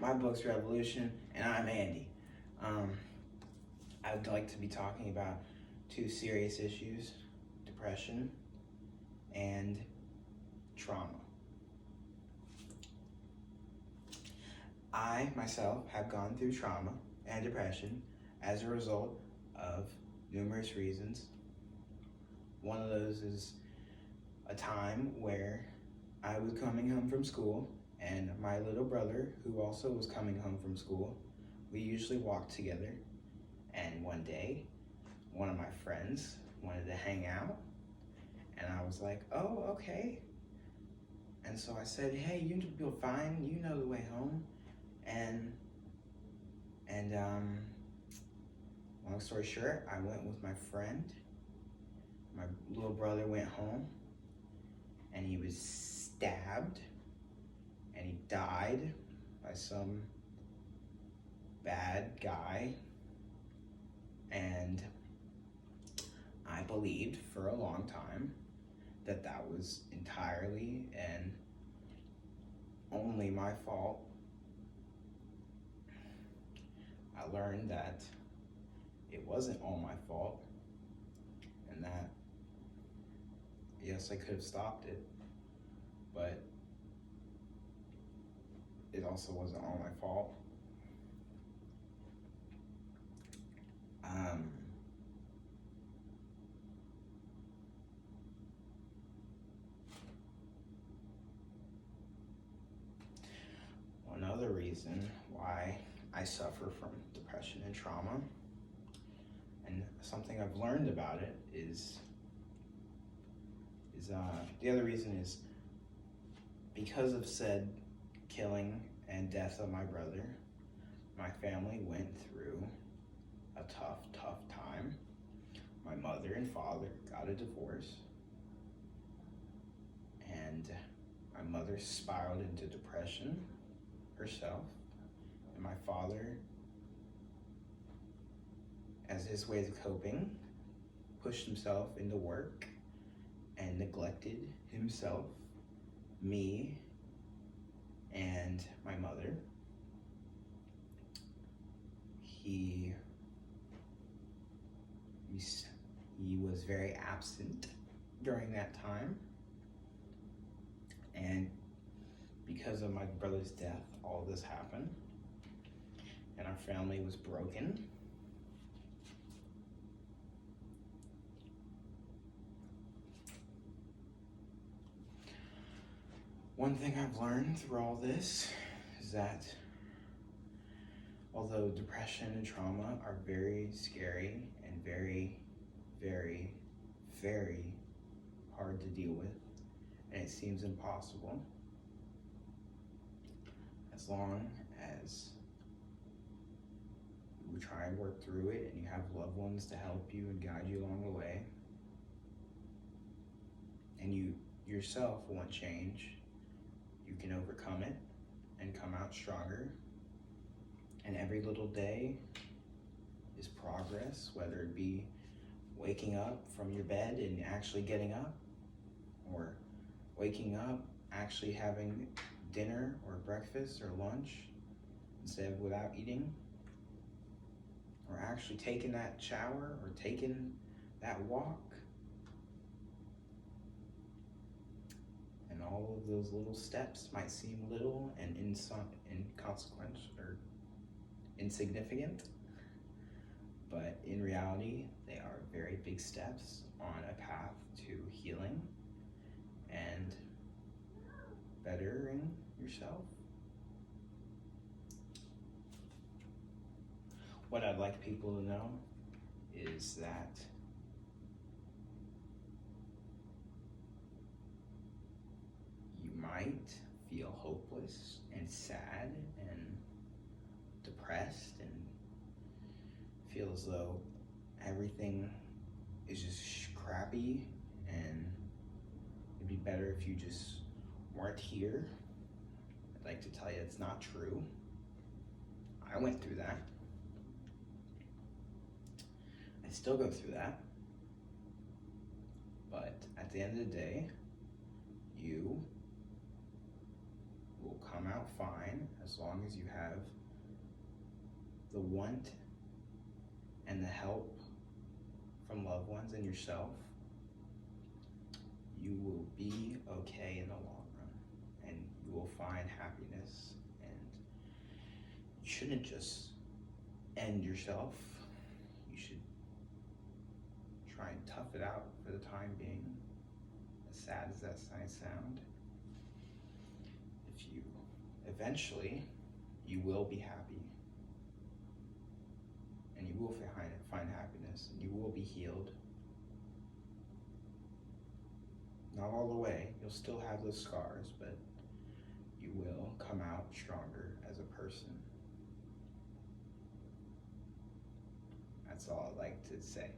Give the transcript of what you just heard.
My book's Revolution, and I'm Andy. Um, I'd like to be talking about two serious issues: depression and trauma. I, myself, have gone through trauma and depression as a result of numerous reasons. One of those is a time where I was coming home from school, and my little brother, who also was coming home from school, we usually walked together. And one day, one of my friends wanted to hang out, and I was like, oh, okay. And so I said, hey, you'll fine, you know the way home. And long story short, I went with my friend. My little brother went home, and he was stabbed, and he died by some bad guy. And I believed for a long time that that was entirely and only my fault. I learned that it wasn't all my fault, and that yes, I could have stopped it, but it also wasn't all my fault. One other reason why I suffer from depression and trauma, and something I've learned about it is the other reason is because of said killing and death of my brother, my family went through a tough time. My mother and father got a divorce, and my mother spiraled into depression herself, and my father, as his way of coping, pushed himself into work and neglected himself, me, and my mother. He was very absent during that time, and because of my brother's death, all this happened, and our family was broken. One thing I've learned through all this is that although depression and trauma are very scary and very, very, very hard to deal with, and it seems impossible, as long as you try and work through it and you have loved ones to help you and guide you along the way, and you yourself want change, you can overcome it and come out stronger. And every little day is progress, whether it be waking up from your bed and actually getting up, or waking up, actually having dinner or breakfast or lunch instead of without eating, or actually taking that shower or taking that walk. And all of those little steps might seem little and inconsequential or insignificant, but in reality, they are very big steps on a path to healing and bettering yourself. What I'd like people to know is that you might feel hopeless and sad and depressed and feel as though everything is just crappy and it'd be better if you just weren't here. I'd like to tell you it's not true. I went through that. I still go through that. But at the end of the day, you will come out fine as long as you have the want and the help from loved ones and yourself. You will be okay in the long run, and you will find happiness. And you shouldn't just end yourself. You should try and tough it out for the time being, as sad as that might sound. If you eventually, you will be happy, and you will find happiness, and you will be healed. Not all the way, you'll still have those scars, but you will come out stronger as a person. That's all I'd like to say.